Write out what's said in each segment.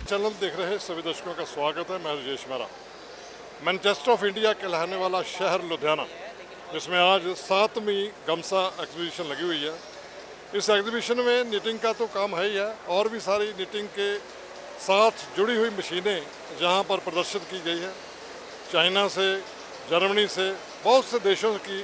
Channel देख रहे सभी दर्शकों का स्वागत है। मैं Rajesh Mehra. Manchester of India कहलाने वाला शहर लुधियाना, जिसमें आज 7वीं गमसा एग्जीबिशन लगी हुई है। इस एग्जीबिशन में निटिंग का तो काम है ही है, और भी सारी निटिंग के साथ जुड़ी हुई मशीनें जहां पर प्रदर्शित की गई है। चाइना से, जर्मनी से, बहुत से देशों की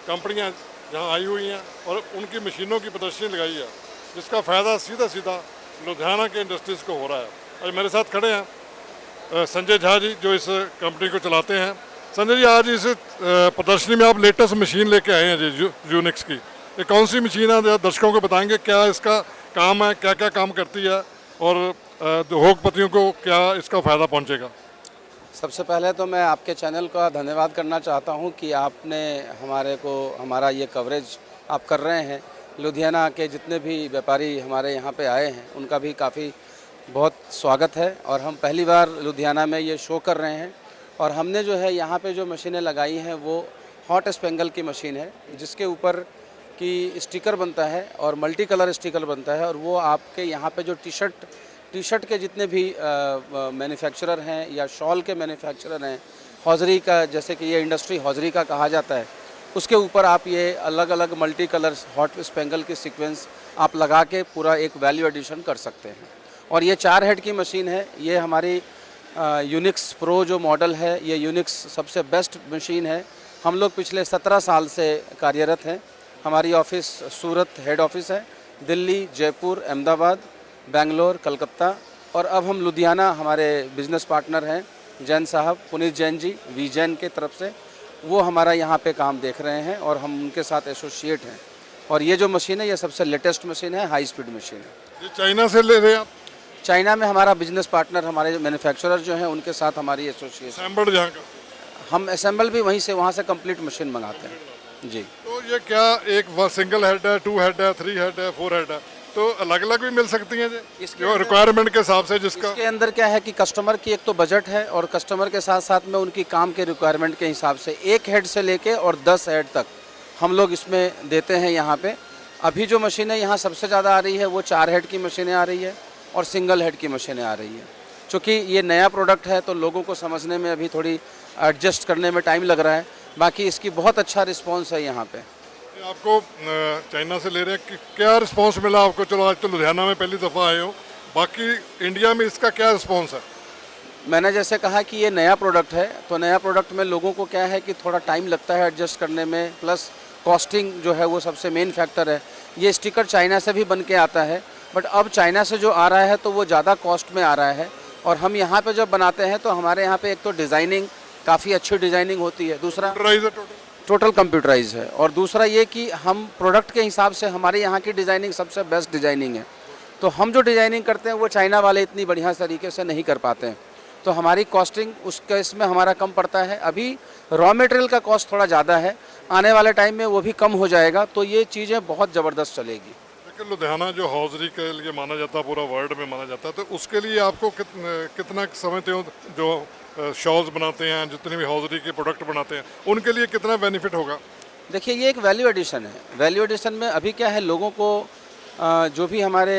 कंपनियां यहाँ आई हुई हैं और उनकी मशीनों की प्रदर्शनी लगाई है, जिसका फ़ायदा सीधा सीधा लुधियाना के इंडस्ट्रीज़ को हो रहा है। और मेरे साथ खड़े हैं संजय झा जी, जो इस कंपनी को चलाते हैं। संजय जी, आज इस प्रदर्शनी में आप लेटेस्ट मशीन लेके आए हैं जी, यूनिक्स की। ये कौन सी मशीन है, दर्शकों को बताएंगे क्या इसका काम है, क्या क्या काम करती है और उद्योगपतियों को क्या इसका फ़ायदा पहुँचेगा। सबसे पहले तो मैं आपके चैनल का धन्यवाद करना चाहता हूं कि आपने हमारा ये कवरेज आप कर रहे हैं। लुधियाना के जितने भी व्यापारी हमारे यहाँ पे आए हैं उनका भी काफ़ी बहुत स्वागत है। और हम पहली बार लुधियाना में ये शो कर रहे हैं। और हमने जो है यहाँ पे जो मशीनें लगाई हैं वो हॉट स्पेंगल की मशीन है, जिसके ऊपर की स्टिकर बनता है और मल्टी कलर स्टिकर बनता है। और वो आपके यहाँ पे जो टी शर्ट के जितने भी मैन्युफैक्चरर हैं या शॉल के मैन्युफैक्चरर हैं, हौजरी का, जैसे कि ये इंडस्ट्री हौजरी का कहा जाता है, उसके ऊपर आप ये अलग अलग मल्टी कलर हॉट स्पेंगल की सीक्वेंस आप लगा के पूरा एक वैल्यू एडिशन कर सकते हैं। और ये 4 हेड की मशीन है। ये हमारी यूनिक्स प्रो जो मॉडल है, ये यूनिक्स सबसे बेस्ट मशीन है। हम लोग पिछले 17 साल से कार्यरत हैं। हमारी ऑफिस सूरत हेड ऑफिस है, दिल्ली, जयपुर, अहमदाबाद, बेंगलोर, कलकत्ता, और अब हम लुधियाना, हमारे बिजनेस पार्टनर हैं जैन साहब, पुनीत जैन जी, वी जैन के तरफ से, वो हमारा यहाँ पे काम देख रहे हैं और हम उनके साथ एसोसिएट हैं। और ये जो मशीन है ये सबसे लेटेस्ट मशीन है, हाई स्पीड मशीन है। ये चाइना से ले रहे हैं आप? चाइना में हमारा बिजनेस पार्टनर, हमारे मैन्युफैक्चरर जो हैं उनके साथ हमारी एसोसिएशन। असेंबल्ड जहाँ का? हम असेंबल भी वहीं से, वहाँ से कंप्लीट मशीन मंगाते हैं जी। तो ये क्या एक सिंगल हेड है, 2 हेड है, 3 हेड है, 4 हेड है, तो अलग अलग भी मिल सकती हैं जी, जो रिक्वायरमेंट के हिसाब से? जिसका इसके अंदर क्या है कि कस्टमर की एक तो बजट है और कस्टमर के साथ साथ में उनकी काम के रिक्वायरमेंट के हिसाब से 1 हेड से लेके और 10 हेड तक हम लोग इसमें देते हैं यहाँ पे। अभी जो मशीनें यहाँ सबसे ज़्यादा आ रही है वो 4 हेड की मशीनें आ रही है और सिंगल हेड की मशीनें आ रही है। चूँकि ये नया प्रोडक्ट है तो लोगों को समझने में अभी थोड़ी एडजस्ट करने में टाइम लग रहा है। बाकी इसकी बहुत अच्छा रिस्पॉन्स है यहाँ पे। आपको चाइना से ले रहे हैं कि क्या रिस्पांस मिला आपको? चलो आज तो लुधियाना में पहली दफ़ा आए हो, बाकी इंडिया में इसका क्या रिस्पांस है? मैंने जैसे कहा कि ये नया प्रोडक्ट है, तो नया प्रोडक्ट में लोगों को क्या है कि थोड़ा टाइम लगता है एडजस्ट करने में, प्लस कॉस्टिंग जो है वो सबसे मेन फैक्टर है। ये स्टिकर चाइना से भी बन के आता है, बट अब चाइना से जो आ रहा है तो वो ज़्यादा कॉस्ट में आ रहा है। और हम यहाँ पर जब बनाते हैं तो हमारे यहाँ पर एक तो डिज़ाइनिंग, काफ़ी अच्छी डिज़ाइनिंग होती है, दूसरा टोटल कंप्यूटराइज है, और दूसरा ये कि हम प्रोडक्ट के हिसाब से हमारे यहाँ की डिज़ाइनिंग सबसे बेस्ट डिज़ाइनिंग है। तो हम जो डिज़ाइनिंग करते हैं वो चाइना वाले इतनी बढ़िया तरीके से नहीं कर पाते हैं, तो हमारी कॉस्टिंग उस केस में हमारा कम पड़ता है। अभी रॉ मटेरियल का कॉस्ट थोड़ा ज़्यादा है, आने वाले टाइम में वो भी कम हो जाएगा, तो ये चीज़ें बहुत ज़बरदस्त चलेगी। लेकिन लुधियाना जो हौजरी के लिए माना जाता है, पूरा वर्ल्ड में माना जाता है, तो उसके लिए आपको कितना समझते हो जो शॉल्स बनाते हैं, जितने भी हौजरी के प्रोडक्ट बनाते हैं, उनके लिए कितना बेनिफिट होगा? देखिए, ये एक वैल्यू एडिशन है। वैल्यू एडिशन में अभी क्या है, लोगों को जो भी हमारे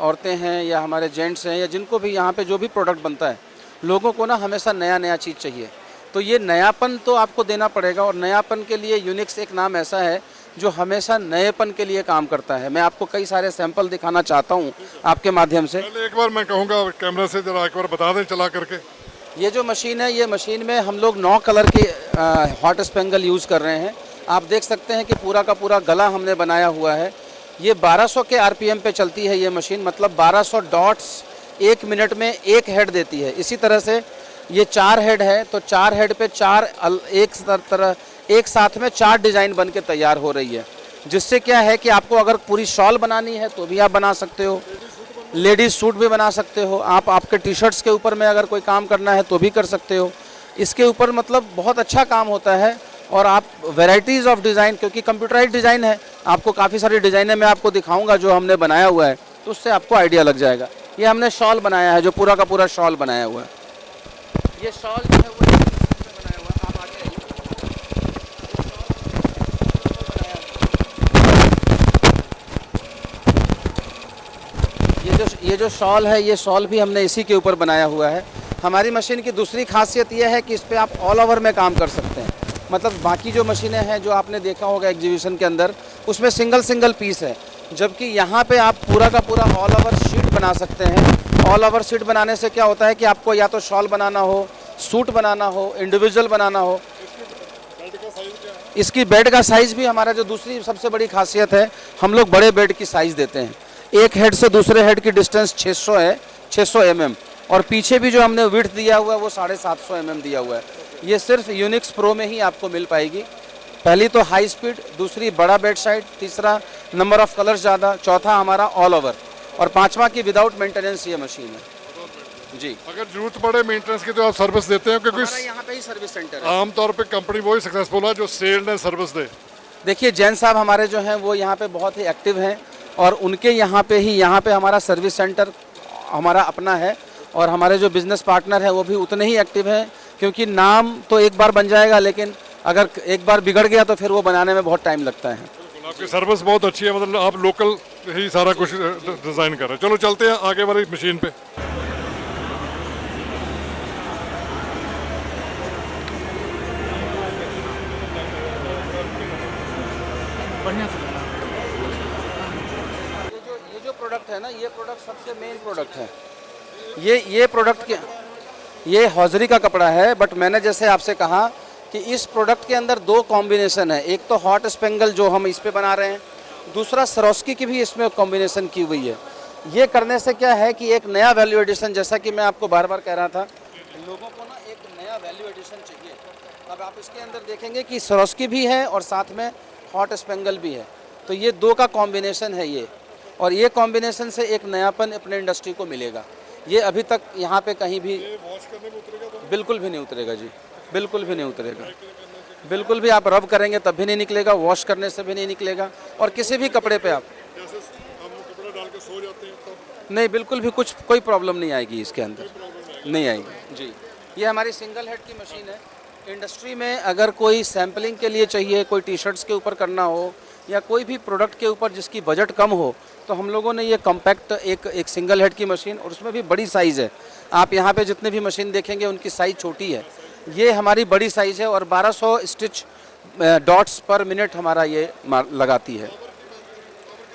औरतें हैं या हमारे जेंट्स हैं या जिनको भी यहाँ पे जो भी प्रोडक्ट बनता है, लोगों को ना हमेशा नया नया चीज़ चाहिए। तो ये नयापन तो आपको देना पड़ेगा, और नयापन के लिए यूनिक्स एक नाम ऐसा है जो हमेशा नएपन के लिए काम करता है। मैं आपको कई सारे सैंपल दिखाना चाहता हूँ आपके माध्यम से। एक बार मैं कहूँगा कैमरा से जरा एक बार बता दें चला करके। ये जो मशीन है, ये मशीन में हम लोग 9 कलर के हॉट स्पेंगल यूज़ कर रहे हैं। आप देख सकते हैं कि पूरा का पूरा गला हमने बनाया हुआ है। ये 1200 के आरपीएम पे चलती है ये मशीन, मतलब 1200 डॉट्स 1 मिनट में 1 हेड देती है। इसी तरह से ये 4 हेड है, तो 4 हेड पे 4 एक साथ में 4 डिज़ाइन बन के तैयार हो रही है, जिससे क्या है कि आपको अगर पूरी शॉल बनानी है तो भी आप बना सकते हो, लेडीज़ सूट भी बना सकते हो आप, आपके टी शर्ट्स के ऊपर में अगर कोई काम करना है तो भी कर सकते हो। इसके ऊपर मतलब बहुत अच्छा काम होता है। और आप वैरायटीज़ ऑफ डिज़ाइन, क्योंकि कंप्यूटराइज डिज़ाइन है, आपको काफ़ी सारी डिज़ाइनें मैं आपको दिखाऊंगा जो हमने बनाया हुआ है, तो उससे आपको आइडिया लग जाएगा। ये हमने शॉल बनाया है, जो पूरा का पूरा शॉल बनाया हुआ है। ये शॉल जो है वो बनाया हुआ है। आप आगे आइए। ये जो शॉल है, ये शॉल भी हमने इसी के ऊपर बनाया हुआ है। हमारी मशीन की दूसरी खासियत ये है कि इस पे आप ऑल ओवर में काम कर सकते हैं। मतलब बाकी जो मशीनें हैं जो आपने देखा होगा एग्जीबिशन के अंदर, उसमें सिंगल पीस है, जबकि यहाँ पे आप पूरा का पूरा ऑल ओवर शीट बना सकते हैं। ऑल ओवर शीट बनाने से क्या होता है कि आपको या तो शॉल बनाना हो, सूट बनाना हो, इंडिविजुअल बनाना हो। इसकी बेड का साइज़ भी हमारा जो दूसरी सबसे बड़ी खासियत है, हम लोग बड़े बेड की साइज़ देते हैं। एक हेड से दूसरे हेड की डिस्टेंस 600 है, 600 mm, और पीछे भी जो हमने विड्थ दिया हुआ है वो 750 mm दिया हुआ है। ये सिर्फ यूनिक्स प्रो में ही आपको मिल पाएगी। पहली तो हाई स्पीड, दूसरी बड़ा बेड साइड, तीसरा नंबर ऑफ कलर्स ज़्यादा, चौथा हमारा ऑल ओवर, और पांचवा की विदाउट मेंटेनेंस ये मशीन है जी। अगर जरूरत पड़े मेंटेनेंस की तो आप सर्विस देते हैं, क्योंकि हमारा यहाँ पे ही सर्विस सेंटर है। आमतौर पे कंपनी वही सक्सेसफुल है जो सेल एंड सर्विस दे। देखिए जैन साहब हमारे जो हैं वो यहाँ पे बहुत ही एक्टिव हैं, और उनके यहाँ पे हमारा सर्विस सेंटर हमारा अपना है, और हमारे जो बिज़नेस पार्टनर हैं वो भी उतने ही एक्टिव हैं, क्योंकि नाम तो एक बार बन जाएगा, लेकिन अगर एक बार बिगड़ गया तो फिर वो बनाने में बहुत टाइम लगता है। आपकी सर्विस बहुत अच्छी है, मतलब आप लोकल ही सारा कुछ डिज़ाइन कर रहे हैं। चलो चलते हैं आगे वाली मशीन पे। ये जो प्रोडक्ट है ना, ये प्रोडक्ट सबसे मेन प्रोडक्ट है। ये प्रोडक्ट के ये हौजरी का कपड़ा है, बट मैंने जैसे आपसे कहा कि इस प्रोडक्ट के अंदर दो कॉम्बिनेशन है। एक तो हॉट स्पेंगल जो हम इस पे बना रहे हैं, दूसरा सरोस्की की भी इसमें कॉम्बिनेशन की हुई है। ये करने से क्या है कि एक नया वैल्यू एडिशन, जैसा कि मैं आपको बार बार कह रहा था, लोगों को ना एक नया वैल्यू एडिशन चाहिए। अब आप इसके अंदर देखेंगे कि सरोस्की भी है और साथ में हॉट स्पेंगल भी है, तो ये दो का कॉम्बिनेशन है ये, और ये कॉम्बिनेशन से एक नयापन अपने इंडस्ट्री को मिलेगा। ये अभी तक यहाँ पे कहीं भी बिल्कुल भी नहीं उतरेगा जी, बिल्कुल भी नहीं उतरेगा। बिल्कुल भी आप रब करेंगे तब भी नहीं निकलेगा, वॉश करने से भी नहीं निकलेगा, और किसी भी कपड़े पे आप जैसे हम कपड़ा डाल के सो जाते हैं तब नहीं, बिल्कुल भी कोई प्रॉब्लम नहीं आएगी इसके अंदर, नहीं आएगी जी। ये हमारी सिंगल हेड की मशीन है। इंडस्ट्री में अगर कोई सैम्पलिंग के लिए चाहिए, कोई टी शर्ट्स के ऊपर करना हो, या कोई भी प्रोडक्ट के ऊपर जिसकी बजट कम हो, तो हम लोगों ने ये कॉम्पैक्ट एक सिंगल हेड की मशीन, और उसमें भी बड़ी साइज़ है। आप यहाँ पे जितने भी मशीन देखेंगे उनकी साइज़ छोटी है, ये हमारी बड़ी साइज़ है, और 1200 स्टिच डॉट्स पर मिनट हमारा ये लगाती है।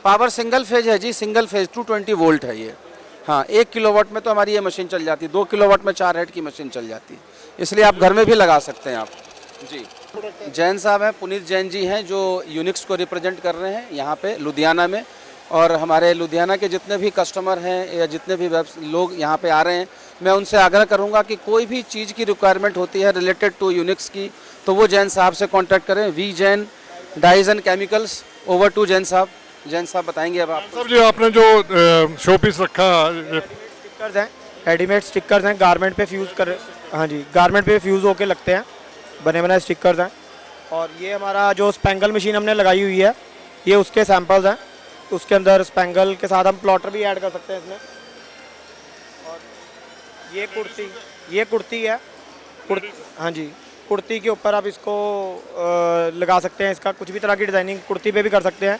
पावर सिंगल फेज है जी, सिंगल फेज 220 वोल्ट है ये। हाँ, 1 किलोवाट में तो हमारी ये मशीन चल जाती है, 2 किलोवाट में 4 हेड की मशीन चल जाती है, इसलिए आप घर में भी लगा सकते हैं आप जी। जैन साहब हैं, पुनीत जैन जी हैं, जो यूनिक्स को रिप्रेजेंट कर रहे हैं यहाँ पे लुधियाना में, और हमारे लुधियाना के जितने भी कस्टमर हैं या जितने भी लोग यहाँ पे आ रहे हैं, मैं उनसे आग्रह करूँगा कि कोई भी चीज़ की रिक्वायरमेंट होती है रिलेटेड टू यूनिक्स की, तो वो जैन साहब से कांटेक्ट करें। V Jain dyes and chemicals. Over to Jain साहब। जैन साहब बताएंगे अब आप। सर जी, आपने जो शो पीस रखा, स्टिकर्स हैं, रेडीमेड स्टिकर्स हैं, गारमेंट पे फ्यूज़ कर, हाँ जी, गारमेंट पे फ्यूज़ होके लगते हैं, बने बनाए स्टिकर्स हैं। और ये हमारा जो स्पेंगल मशीन हमने लगाई हुई है, ये उसके सैंपल्स हैं। उसके अंदर स्पेंगल के साथ हम प्लॉटर भी ऐड कर सकते हैं इसमें। और ये कुर्ती है, हाँ जी, कुर्ती के ऊपर आप इसको लगा सकते हैं। इसका कुछ भी तरह की डिज़ाइनिंग कुर्ती पे भी कर सकते हैं।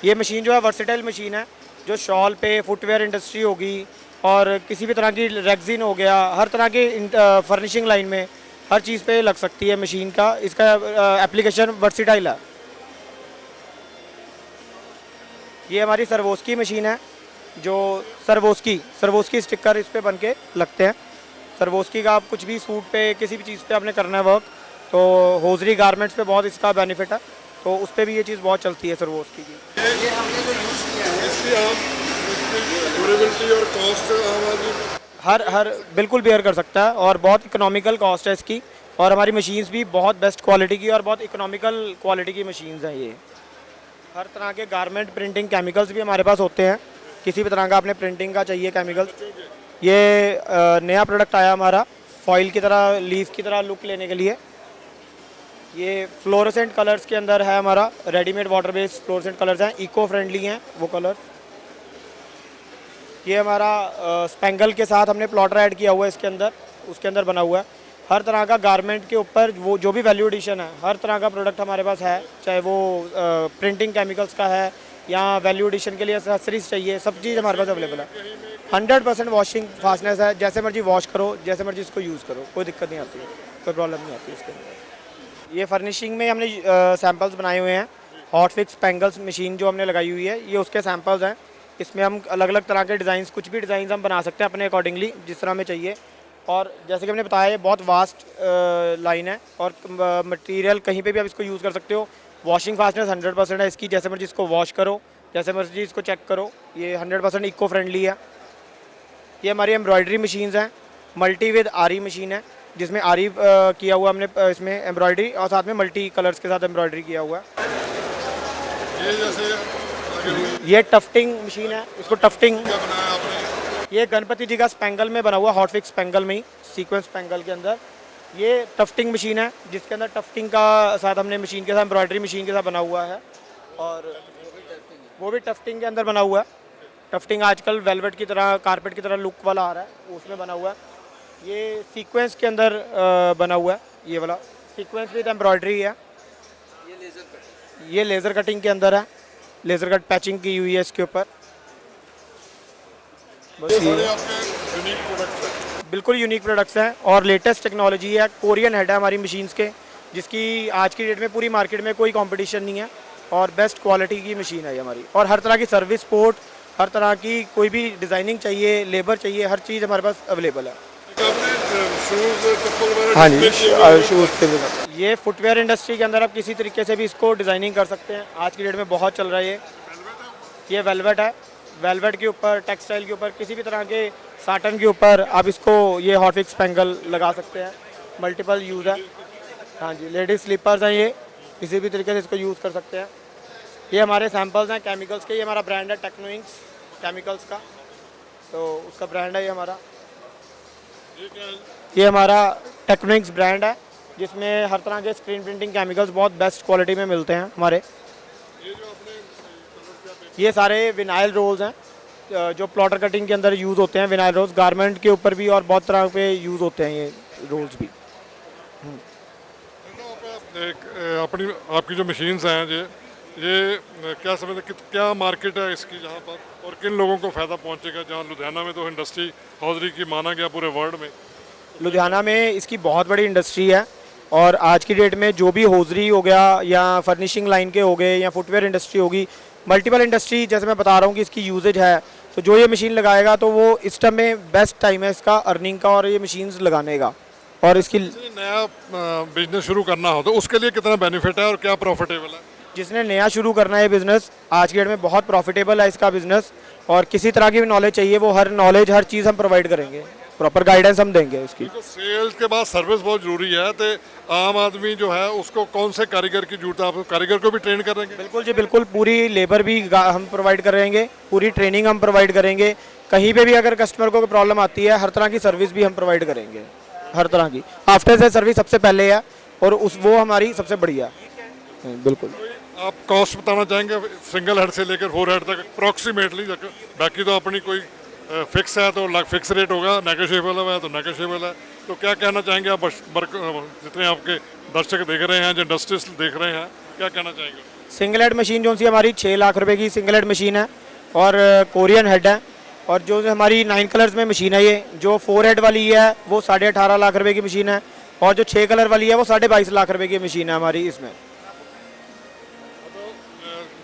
ये मशीन जो है वर्सेटाइल मशीन है, जो शॉल पे, फुटवेयर इंडस्ट्री होगी, और किसी भी तरह की रेक्सिन हो गया, हर तरह के फर्निशिंग लाइन में हर चीज़ पे लग सकती है मशीन का। इसका एप्लीकेशन वर्सेटाइल है। ये हमारी सर्वोस्की मशीन है, जो सर्वोस्की स्टिकर इस पे बन के लगते हैं। सर्वोस्की का आप कुछ भी सूट पे, किसी भी चीज़ पे आपने करना है वर्क, तो होजरी गारमेंट्स पे बहुत इसका बेनिफिट है, तो उस पर भी ये चीज़ बहुत चलती है सर्वोस्की की। ये हमने जो यूज़ किया है, इसकी आप ड्यूरेबिलिटी और कॉस्ट हर बिल्कुल बेयर कर सकता है, और बहुत इकोनॉमिकल कॉस्ट है इसकी। और हमारी मशीन्स भी बहुत बेस्ट क्वालिटी की और बहुत इकोनॉमिकल क्वालिटी की मशीन्स हैं ये। हर तरह के गारमेंट प्रिंटिंग केमिकल्स भी हमारे पास होते हैं। किसी भी तरह का आपने प्रिंटिंग का चाहिए केमिकल्स, ये नया प्रोडक्ट आया हमारा, फॉइल की तरह, लीफ की तरह लुक लेने के लिए। ये फ्लोरोसेंट कलर्स के अंदर है हमारा, readymade water based fluorescent colours हैं, इको फ्रेंडली हैं वो कलर। ये हमारा स्पेंगल के साथ हमने प्लॉटर ऐड किया हुआ है इसके अंदर, उसके अंदर बना हुआ है। हर तरह का गारमेंट के ऊपर वो जो भी वैल्यू एडिशन है, हर तरह का प्रोडक्ट हमारे पास है, चाहे वो प्रिंटिंग केमिकल्स का है, या वैल्यू एडिशन के लिए एक्सेसरीज चाहिए, सब चीज़ हमारे पास अवेलेबल है। 100% वॉशिंग फास्टनेस है, जैसे मर्जी वॉश करो, जैसे मर्जी इसको यूज़ करो, कोई दिक्कत नहीं आती है, कोई प्रॉब्लम नहीं आती इसके अंदर। ये फर्निशिंग में हमने सैम्पल्स बनाए हुए हैं। हॉट फिक्स स्पेंगल्स मशीन जो हमने लगाई हुई है, ये उसके सैम्पल्स हैं। इसमें हम अलग अलग तरह के डिज़ाइंस, कुछ भी डिज़ाइंस हम बना सकते हैं अपने अकॉर्डिंगली, जिस तरह हमें चाहिए। और जैसे कि हमने बताया, ये बहुत वास्ट लाइन है और मटेरियल कहीं पे भी आप इसको यूज़ कर सकते हो। वॉशिंग फास्टनेस 100% है इसकी, जैसे मर्जी इसको वॉश करो, जैसे मर्जी इसको चेक करो। ये 100% इको फ्रेंडली है। ये हमारी एम्ब्रॉयडरी मशीन्स हैं, मल्टी विद आरी मशीन है, जिसमें आरी किया हुआ हमने इसमें एम्ब्रॉयडरी, और साथ में मल्टी कलर्स के साथ एम्ब्रॉयडरी किया हुआ है। ये जैसे ये टफ्टिंग मशीन है, इसको टफ्टिंग, क्या बनाया आपने? ये गणपति जी का स्पेंगल में बना हुआ, हॉट फिक्स स्पेंगल में ही, सीक्वेंस स्पेंगल के अंदर ये टफ्टिंग मशीन है, जिसके अंदर टफ्टिंग का साथ हमने मशीन के साथ एम्ब्रॉयडरी मशीन के साथ बना हुआ है। और वो भी टफ्टिंग के अंदर बना हुआ है। टफ्टिंग आजकल वेलवेट की तरह, कारपेट की तरह लुक वाला आ रहा है, उसमें बना हुआ है। ये सीक्वेंस के अंदर बना हुआ है, ये वाला सीक्वेंस विद एम्ब्रॉयडरी है। ये लेज़र कटिंग के अंदर है, लेज़र कट पैचिंग की हुई है इसके ऊपर। ये सारे आपके यूनिक प्रोडक्ट्स हैं। बिल्कुल यूनिक प्रोडक्ट्स हैं और लेटेस्ट टेक्नोलॉजी है। कोरियन हेड है हमारी मशीन्स के, जिसकी आज की डेट में पूरी मार्केट में कोई कंपटीशन नहीं है, और बेस्ट क्वालिटी की मशीन है ये हमारी। और हर तरह की सर्विस सपोर्ट, हर तरह की कोई भी डिज़ाइनिंग चाहिए, लेबर चाहिए, हर चीज़ हमारे पास अवेलेबल है। हाँ जी, शूज़ के लिए ये फुटवेयर इंडस्ट्री के अंदर आप किसी तरीके से भी इसको डिज़ाइनिंग कर सकते हैं। आज की डेट में बहुत चल रहा है ये वेलवेट है। वेलवेट के ऊपर, टेक्सटाइल के ऊपर, किसी भी तरह के साटन के ऊपर आप इसको ये हॉट फिक्स स्पेंगल लगा सकते हैं। मल्टीपल यूज़ है। हाँ जी, लेडीज स्लीपर्स हैं ये, किसी भी तरीके से इसको यूज़ कर सकते हैं। ये हमारे सैम्पल्स हैं केमिकल्स के। ये हमारा ब्रांड है टेक्नोइंक्स केमिकल्स का, तो उसका ब्रांड है ये हमारा। ये हमारा टेक्नोइंक्स ब्रांड है, जिसमें हर तरह के स्क्रीन प्रिंटिंग केमिकल्स बहुत बेस्ट क्वालिटी में मिलते हैं हमारे। ये सारे विनाइल रोल्स हैं जो प्लॉटर कटिंग के अंदर यूज़ होते हैं। विनाइल रोल्स गारमेंट के ऊपर भी और बहुत तरह पे यूज़ होते हैं ये रोल्स भी। अपनी आपकी जो मशीन्स हैं ये क्या समझते कि क्या मार्केट है इसकी यहाँ पर, और किन लोगों को फ़ायदा पहुँचेगा? जहाँ लुधियाना में तो इंडस्ट्री हौजरी की माना गया पूरे वर्ल्ड में। लुधियाना में इसकी बहुत बड़ी इंडस्ट्री है, और आज की डेट में जो भी हौजरी हो गया या फर्निशिंग लाइन के हो गए या फुटवेयर इंडस्ट्री होगी, मल्टीपल इंडस्ट्री, जैसे मैं बता रहा हूँ कि इसकी यूजेज है, तो जो ये मशीन लगाएगा तो वो इस टाइम में बेस्ट टाइम है इसका अर्निंग का और ये मशीन्स लगाने का। और इसकी नया बिजनेस शुरू करना हो तो उसके लिए कितना बेनिफिट है और क्या प्रॉफिटेबल है? जिसने नया शुरू करना है बिज़नेस, आज की डेट में बहुत प्रॉफिटेबल है इसका बिज़नेस, और किसी तरह की भी नॉलेज चाहिए वो हर नॉलेज, हर चीज़ हम प्रोवाइड करेंगे, प्रॉपर गाइडेंस हम देंगे इसकी। तो सेल्स के बाद सर्विस बहुत जरूरी है, तो आम आदमी जो है उसको कौन से कारीगर की जरूरत है? आप कारीगर को भी ट्रेन करेंगे? बिल्कुल जी, बिल्कुल। पूरी लेबर भी हम प्रोवाइड करेंगे, पूरी ट्रेनिंग हम प्रोवाइड करेंगे। कहीं पे भी अगर कस्टमर को प्रॉब्लम आती है, हर तरह की सर्विस भी हम प्रोवाइड करेंगे, हर तरह की। आफ्टर से सर्विस सबसे पहले है, और वो हमारी सबसे बढ़िया है। बिल्कुल। आप कॉस्ट बताना चाहेंगे सिंगल हेड से लेकर 4 हेड तक अप्रॉक्सीमेटली? बाकी तो अपनी कोई फिक्स है तो फिक्स रेट होगा, नेगोशिएबल है तो नेगोशिएबल है। तो क्या कहना चाहेंगे आप जितने आपके दर्शक देख रहे हैं, जो इंडस्ट्रीज देख रहे हैं, क्या कहना चाहेंगे? सिंगल हेड मशीन जो सी हमारी 6 लाख रुपए की सिंगल हेड मशीन है, और कोरियन हेड है। और जो हमारी 9 कलर्स में मशीन है, ये जो 4 हेड वाली है वो 18.5 लाख रुपए की मशीन है, और जो 6 कलर वाली है वो 22.5 लाख रुपए की मशीन है हमारी। इसमें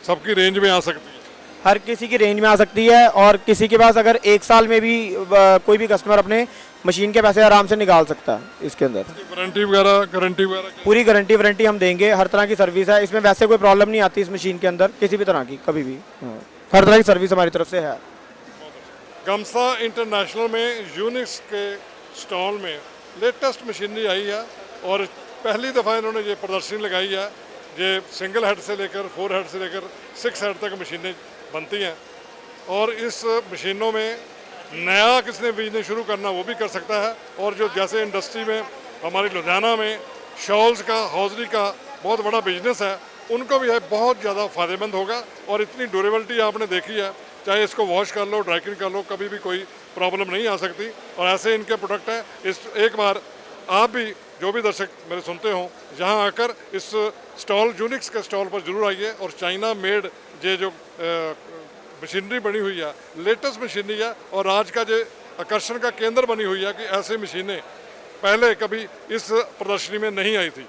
सबकी रेंज में आ सकती है, हर किसी की रेंज में आ सकती है, और किसी के पास अगर 1 साल में भी कोई भी कस्टमर अपने मशीन के पैसे आराम से निकाल सकता है इसके अंदर। गारंटी वगैरह पूरी गारंटी वारंटी हम देंगे, हर तरह की सर्विस है इसमें। वैसे कोई प्रॉब्लम नहीं आती इस मशीन के अंदर किसी भी तरह की, कभी भी। हर तरह की सर्विस हमारी तरफ से है। गमसा इंटरनेशनल में यूनिक्स के स्टॉल में लेटेस्ट मशीनरी आई है, और पहली दफ़ा इन्होंने ये प्रदर्शनी लगाई है। ये सिंगल हेड से लेकर 4 हेड से लेकर 6 हेड तक मशीनें बनती हैं, और इस मशीनों में नया किसने बिजनेस शुरू करना वो भी कर सकता है। और जो जैसे इंडस्ट्री में हमारी लुधियाना में शॉल्स का, हौजरी का बहुत बड़ा बिजनेस है, उनको भी है बहुत ज़्यादा फ़ायदेमंद होगा। और इतनी ड्यूरेबिलिटी आपने देखी है, चाहे इसको वॉश कर लो, ड्राई क्लीन कर लो, कभी भी कोई प्रॉब्लम नहीं आ सकती। और ऐसे इनके प्रोडक्ट हैं। इस एक बार आप भी, जो भी दर्शक मेरे सुनते हों, यहाँ आकर इस स्टॉल यूनिक्स के स्टॉल पर जरूर आइए और चाइना मेड ये जो मशीनरी बनी हुई है लेटेस्ट मशीनरी है और आज का जो आकर्षण का केंद्र बनी हुई है कि ऐसी मशीनें पहले कभी इस प्रदर्शनी में नहीं आई थी।